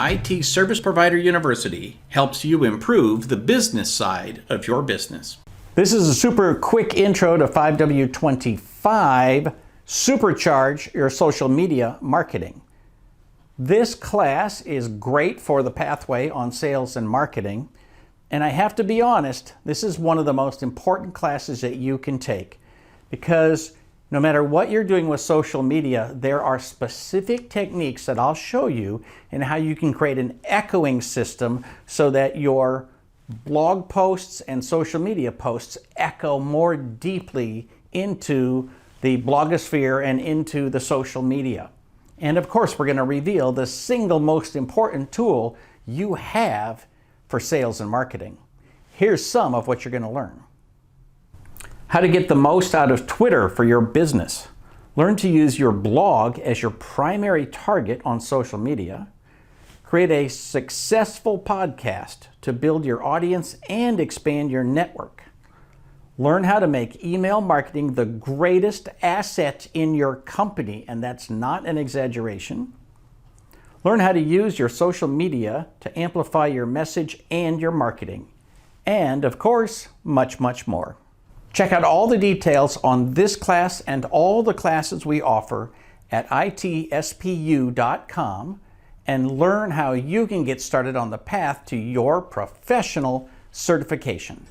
IT Service Provider University helps you improve the business side of your business. This is a super quick intro to 5W25, Supercharge Your Social Media Marketing. This class is great for the pathway on sales and marketing, and I have to be honest, this is one of the most important classes that you can take, because no matter what you're doing with social media, there are specific techniques that I'll show you in how you can create an echoing system so that your blog posts and social media posts echo more deeply into the blogosphere and into the social media. And of course, we're going to reveal the single most important tool you have for sales and marketing. Here's some of what you're going to learn. How to get the most out of Twitter for your business. Learn to use your blog as your primary target on social media. Create a successful podcast to build your audience and expand your network. Learn how to make email marketing the greatest asset in your company, and that's not an exaggeration. Learn how to use your social media to amplify your message and your marketing. And of course, much, much more. Check out all the details on this class and all the classes we offer at itspu.com and learn how you can get started on the path to your professional certification.